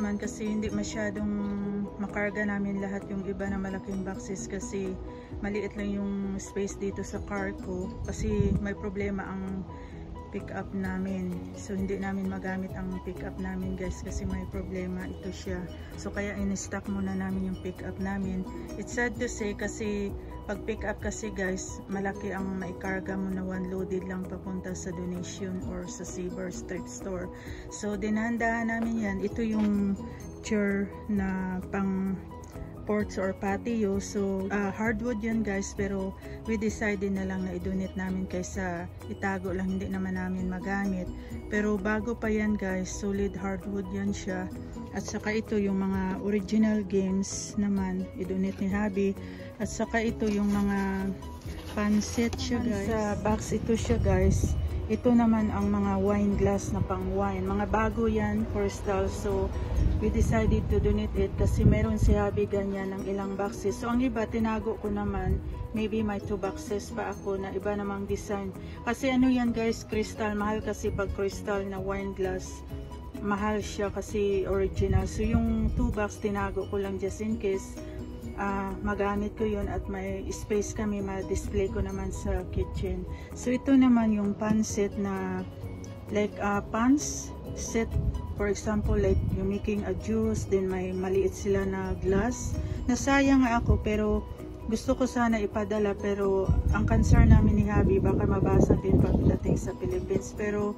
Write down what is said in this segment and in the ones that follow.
naman kasi hindi masyadong makarga namin lahat yung iba na malaking boxes kasi maliit lang yung space dito sa car ko kasi may problema ang pick up namin. So hindi namin magamit ang pick up namin guys kasi may problema ito siya. So kaya in-stock muna namin yung pick up namin. It's sad to say kasi pag pick up kasi guys malaki ang maikarga mo na one loaded lang papunta sa donation or sa Savers thrift store. So dinandahan namin yan. Ito yung chair na pang porch or patio. So hardwood yan guys pero we decided na lang na i-donate namin kaysa itago lang hindi naman namin magamit. Pero bago pa yan guys, solid hardwood yan siya. At saka ito yung mga original games naman i-donate ni Habi. At saka ito yung mga panset siya guys. Sa box ito siya guys. Ito naman ang mga wine glass na pang wine. Mga bago yan, crystal. So, we decided to donate it kasi meron si Habi ganyan ng ilang boxes. So, ang iba, tinago ko naman. Maybe may 2 boxes pa ako na iba namang design. Kasi ano yan guys, crystal. Mahal kasi pag crystal na wine glass. Mahal siya kasi original. So, yung 2 box tinago ko lang just in case. Magamit ko yun at may space kami, ma-display ko naman sa kitchen. So ito naman yung panset na like pans set, for example like you're making a juice, then may maliit sila na glass. Nasayang ako pero gusto ko sana ipadala pero ang concern namin ni Habi baka mabasa din pagdating sa Philippines. Pero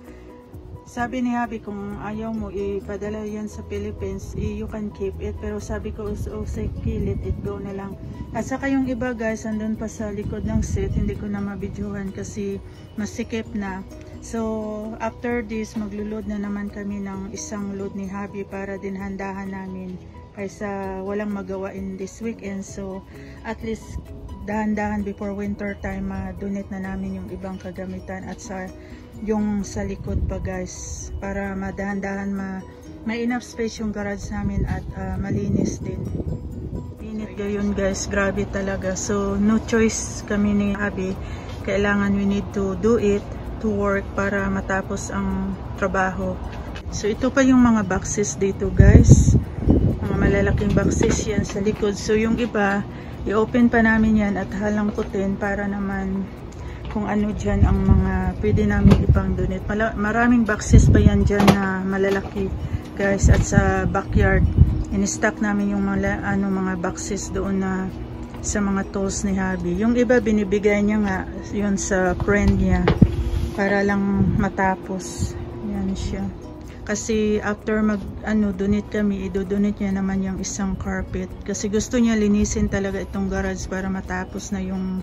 sabi ni Habi kung ayaw mo ipadala yan sa Philippines, you can keep it. Pero sabi ko, say, let it go na lang. At saka yung iba guys, andun pa sa likod ng set, hindi ko na mabidyohan kasi masikip na. So, after this, maglulod na naman kami ng isang load ni Habi para din handahan namin kaysa walang magawa in this weekend. So, at least dahan-dahan before winter time, donate na namin yung ibang kagamitan at sa yung sa likod pa guys para madahan-dahan may enough space yung garage namin at malinis din. Init gayon guys, grabe talaga. So no choice kami ni Habi, kailangan we need to do it to work para matapos ang trabaho. So ito pa yung mga boxes dito guys, mga malalaking boxes yan sa likod. So yung iba i-open pa namin yan at halangkutin para naman kung ano dyan ang mga pwede namin ipang donate. Maraming boxes pa yan dyan na malalaki guys. At sa backyard in-stock namin yung mga boxes doon na sa mga tools ni Habi. Yung iba binibigay niya nga yun sa friend niya para lang matapos. Yan siya. Kasi after donate kami, i-donate niya naman yung isang carpet. Kasi gusto niya linisin talaga itong garage para matapos na yung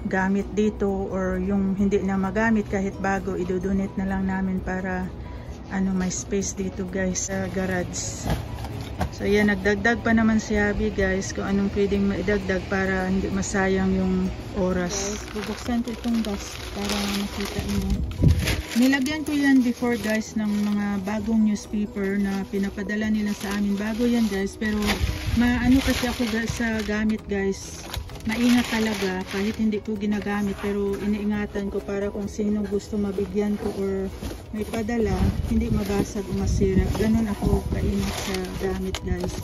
gamit dito or yung hindi na magamit kahit bago, i-donate na lang namin para may space dito guys sa garage. So yan, nagdagdag pa naman si Habi guys kung anong pwedeng maidagdag para hindi masayang yung oras. Guys, bubuksan ko itong box para makita niyo. Nilagyan ko yan before guys ng mga bagong newspaper na pinapadala nila sa amin. Bago yan guys, pero kasi ako sa gamit guys, maingat talaga kahit hindi ko ginagamit, pero iniingatan ko para kung sino gusto mabigyan ko or may padala, hindi mabasag o masira. Ganun ako kaingat sa gamit guys.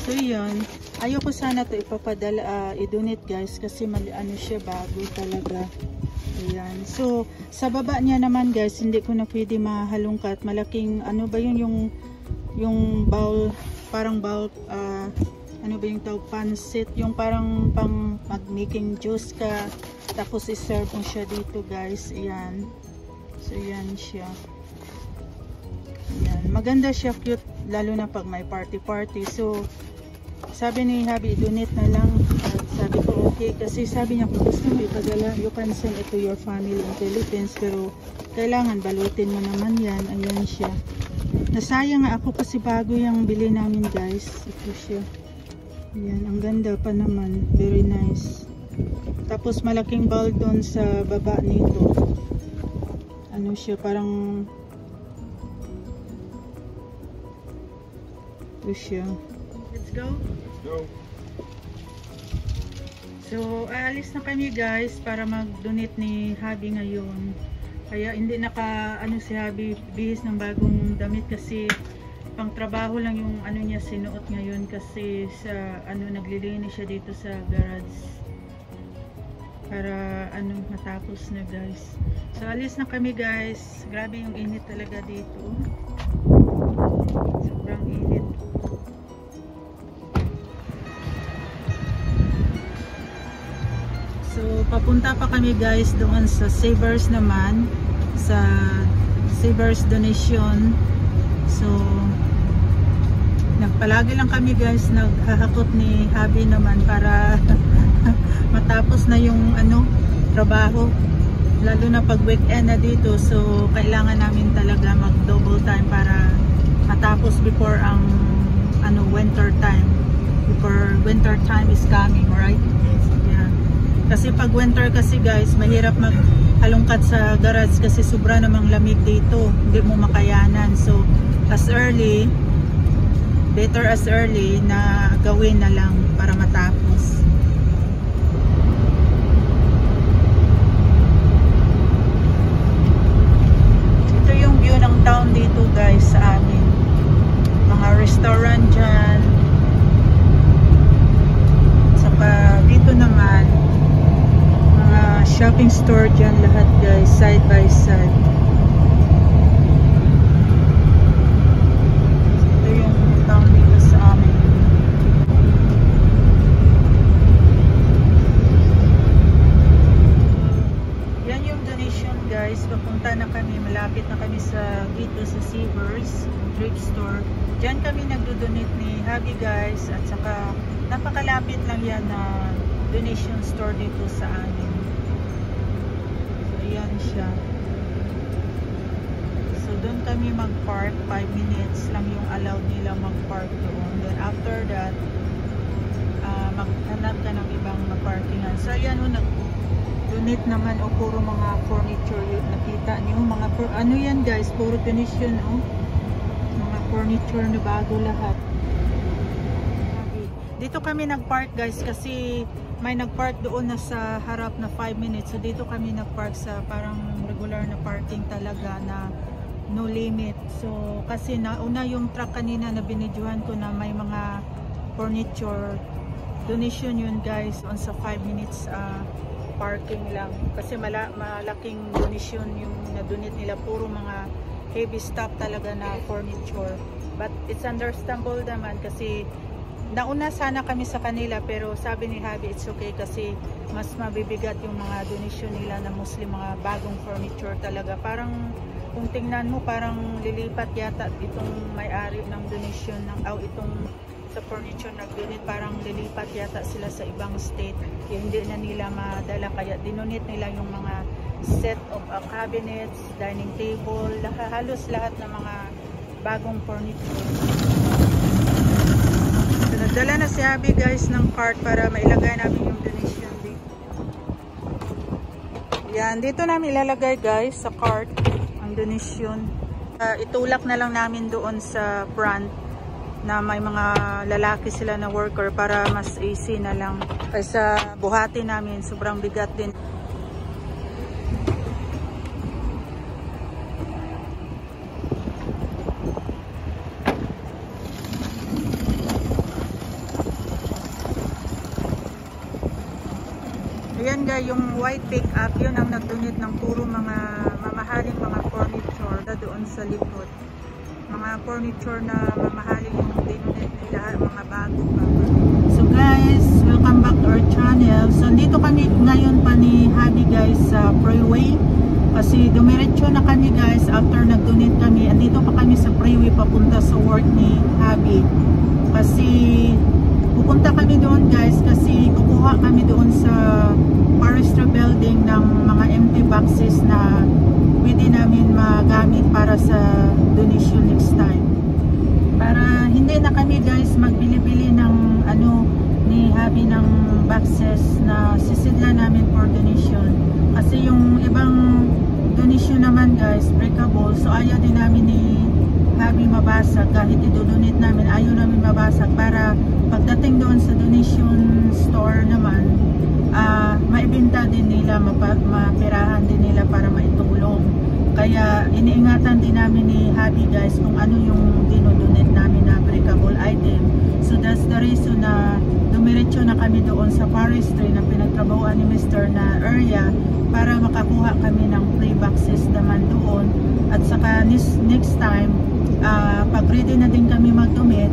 So yun, ayoko sana to ipapadala, i-donate guys kasi siya, bago talaga. Ayan. So sa baba niya naman guys, hindi ko na pwede mahalungkat. Malaking ba yun, yung bowl, parang bowl, yung tawag, pansit, yung parang pang mag-making juice ka, tapos i-serve mo siya dito guys. Ayan. So yan siya. Ayan. Maganda siya, cute, lalo na pag may party. So sabi ni Habi, donate na lang. At sabi ko okay, kasi sabi niya kung gusto mo ipadala, you can send it to your family in Philippines, pero kailangan balutin mo naman yan. Ayan siya. Nasayang nga ako kasi bago yung bili namin guys. Ito siya. Yan, ang ganda pa naman. Very nice. Tapos malaking bowl doon sa baba nito. Siya, parang ito siya. Let's go. Let's go. So, aalis na kami guys para mag-donate ni Habi ngayon. Kaya hindi ano si Habi bihis ng bagong damit kasi pang trabaho lang yung ano niya sinuot ngayon kasi sa naglilinis siya dito sa garage para matapos na guys. So alis na kami guys. Grabe yung init talaga dito. Sobrang init. So papunta pa kami guys doon sa Savers naman, sa Savers donation. So palagi lang kami guys naghahakot ni Habi naman para matapos na yung trabaho, lalo na pag weekend na dito. So kailangan namin talaga mag double time para matapos before ang winter time, before winter time is coming, right? Yeah. Kasi pag winter kasi guys, mahirap maghalongkat sa garage kasi sobra namang lamig dito, hindi mo makayanan. So better as early na gawin na lang para matapos. Ito yung view ng town dito guys sa amin. Mga restaurant dyan. Saka dito naman mga shopping store dyan lahat guys, side by side. Papunta na kami, malapit na kami dito sa Savers thrift store. Diyan kami nagdo-donate ni Habi guys, at saka napakalapit lang yan na donation store dito sa amin. So ayan siya. So doon kami mag-park, 5 minutes lang yung allowed nila mag-park doon. Then after that, maghanap ka ng ibang parkingan. So ayan donate naman o puro mga furniture yun. Nakita niyo mga ano yan guys, puro donation mga furniture na bago lahat. Dito kami nagpark guys kasi may nagpark doon na sa harap na 5 minutes. So dito kami nagpark sa parang regular na parking talaga na no limit. So kasi nauna yung truck kanina na binidyohan ko na may mga furniture donation yun guys on sa 5 minutes parking lang kasi malaking donation yung na-donate nila, puro mga heavy stuff talaga na furniture, but it's understandable naman kasi nauna sana kami sa kanila pero sabi ni Habi it's okay kasi mas mabibigat yung mga donation nila na Muslim, mga bagong furniture talaga. Parang kung tingnan mo parang lilipat yata itong may-ari ng donation itong sa furniture nag-donate, parang lilipat yata sila sa ibang state kaya hindi na nila madala, kaya dinonate nila yung mga set of cabinets, dining table, halos lahat ng mga bagong furniture. So nagdala na si Habi guys ng cart para mailagay namin yung donation dito. Yan, dito namin ilalagay guys sa cart ang donation. Itulak na lang namin doon sa front na may mga lalaki sila na worker para mas easy na lang kaysa buhati namin, sobrang bigat din. Ayan guys, yung white pickup yun ang nagdonate ng puro mga mamahaling mga furniture doon sa likod. Mga furniture na mamahaling yung dinonate nila, mga bago pa. So guys, welcome back to our channel. So dito kami ngayon pa ni Habi guys sa freeway kasi dumiretso na kami guys after nag-donate kami. Andito pa kami sa freeway papunta sa work ni Habi kasi pupunta kami doon guys kasi kukuha kami doon sa forestry building ng mga empty boxes na pwede namin magamit para sa donation next time. Para hindi na kami guys magbili-bili ng ni Habi ng boxes na sisidla namin for donation. Kasi yung ibang donation naman guys, breakable. So ayaw din namin ni Habi mabasag. Kahit i-donate namin, ayaw namin mabasag para pagdating doon sa donation store naman, maibenta din nila, mapirahan din nila para maitulong. Kaya iniingatan din namin ni Habi guys kung ano yung dinodonate namin na breakable item. So that's the reason na dumiretso na kami doon sa forestry na pinagtrabahoan ni Mr. na area para makakuha kami ng free boxes naman doon. At saka next time, pag ready na din kami mag-donate,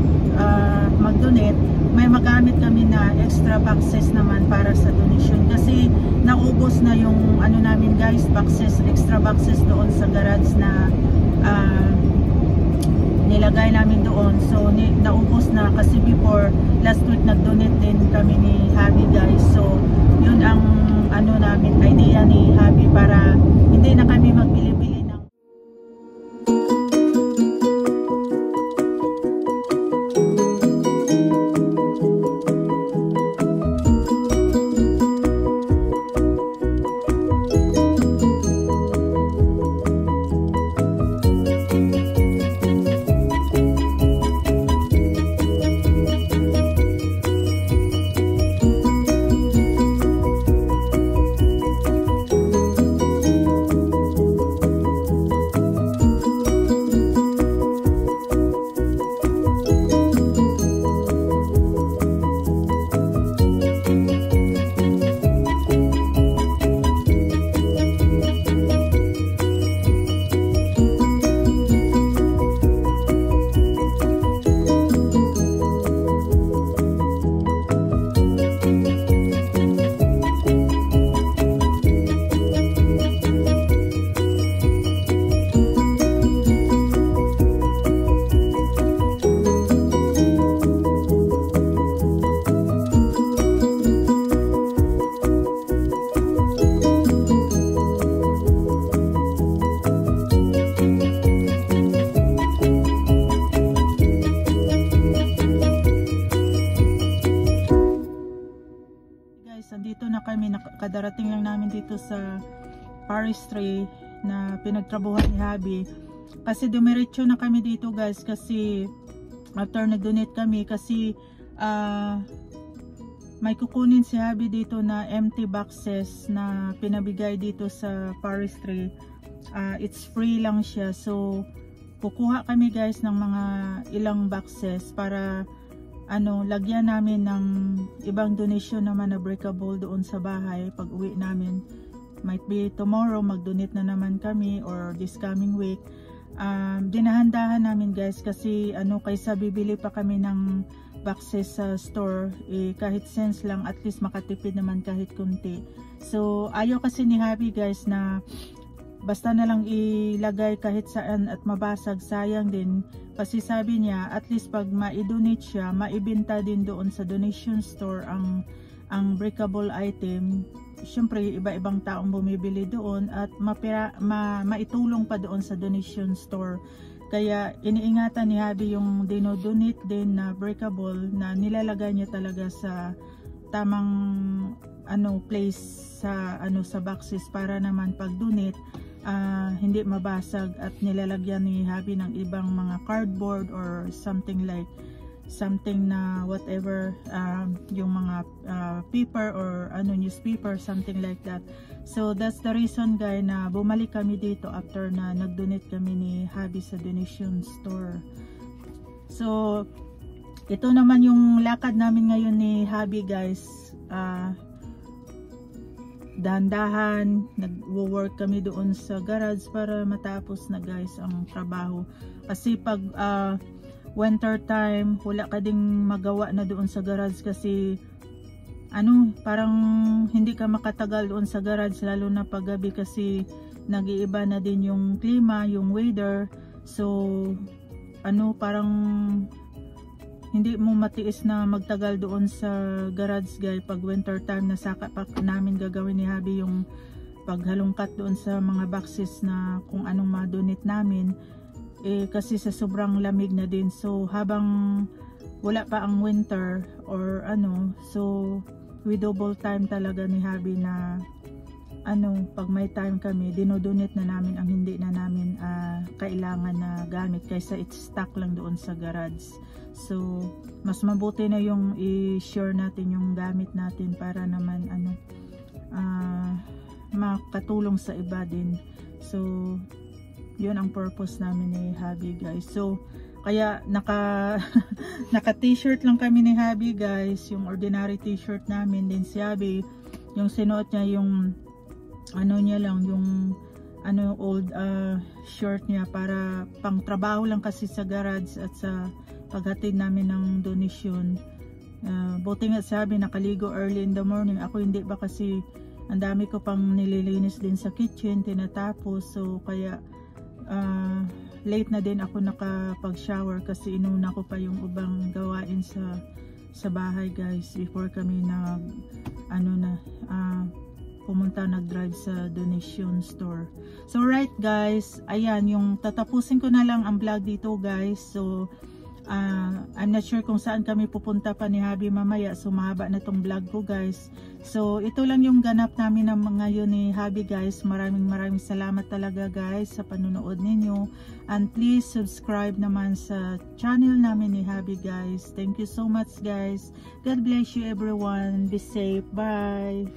may magamit kami na extra boxes naman para sa donation. Kasi naubos na yung ano namin guys, extra boxes doon sa garage na nilagay namin doon. So naubos na kasi before last week nag-donate din kami ni Habi guys. So yun ang ano namin, idea ni Habi para hindi na kami magbili-bili ng kadarating lang namin dito sa forestry na pinagtrabuhan ni Habi. Kasi dumiretso na kami dito guys kasi after nag-donate kami kasi may kukunin si Habi dito na empty boxes na pinabigay dito sa forestry. It's free lang siya. So kukuha kami guys ng mga ilang boxes para lagyan namin ng ibang donation naman na breakable doon sa bahay pag uwi namin. Might be tomorrow mag-donate na naman kami or this coming week. Dinahandahan namin guys kasi kaysa bibili pa kami ng boxes sa store, kahit cents lang, at least makatipid naman kahit kunti. So ayaw kasi ni Habi guys na basta na lang ilagay kahit saan at mabasag, sayang din. Kasi sabi niya at least pag ma-donate siya, maibenta din doon sa donation store ang breakable item. Syempre iba-ibang taong bumibili doon at maitulong pa doon sa donation store. Kaya iniingatan ni Habi yung dinodonate din na breakable na nilalagay niya talaga sa tamang place sa sa boxes para naman pag donate hindi mabasag at nilalagyan ni Habi ng ibang mga cardboard or something na whatever, yung mga paper or newspaper, something like that. So that's the reason guys na bumalik kami dito after na nag-donate kami ni Habi sa donation store. So ito naman yung lakad namin ngayon ni Habi guys. Dahan-dahan nagwo-work kami doon sa garage para matapos na guys ang trabaho. Kasi pag winter time wala ka ding magawa na doon sa garage kasi parang hindi ka makatagal doon sa garage, lalo na pag gabi kasi nag-iiba na din yung klima, yung weather. So parang hindi mo matiis na magtagal doon sa garage guys pag winter time. Na saka pa namin gagawin ni Habi yung paghalungkat doon sa mga boxes na kung anong ma-donate namin, kasi sa sobrang lamig na din. So habang wala pa ang winter or so we double time talaga ni Habi na pag may time kami dinodonate na namin ang hindi na namin kailangan na gamit kaysa it's stuck lang doon sa garage. So mas mabuti na yung i-share natin yung gamit natin para naman makatulong sa iba din. So Yun ang purpose namin ni Habi guys. So kaya naka t-shirt lang kami ni Habi guys, yung ordinary t-shirt namin. Din si Habi, yung sinuot niya yung ano niya lang, yung old shirt niya para pang trabaho lang kasi sa garage at sa paghatid namin ng donation. Buti nga sabi nakaligo early in the morning. Ako hindi ba kasi ang dami ko pang nililinis din sa kitchen, tinatapos. So kaya late na din ako nakapag-shower kasi inuna ko pa yung ibang gawain sa bahay guys before kami pumunta, nag-drive sa donation store. So right guys, ayan, yung tatapusin ko na lang ang vlog dito guys. So I'm not sure kung saan kami pupunta pa ni Habi mamaya, so mahaba na tong vlog ko guys. So ito lang yung ganap namin ng ngayon ni Habi guys. Maraming salamat talaga guys sa panonood ninyo, and please subscribe naman sa channel namin ni Habi guys. Thank you so much guys. God bless you everyone. Be safe. Bye.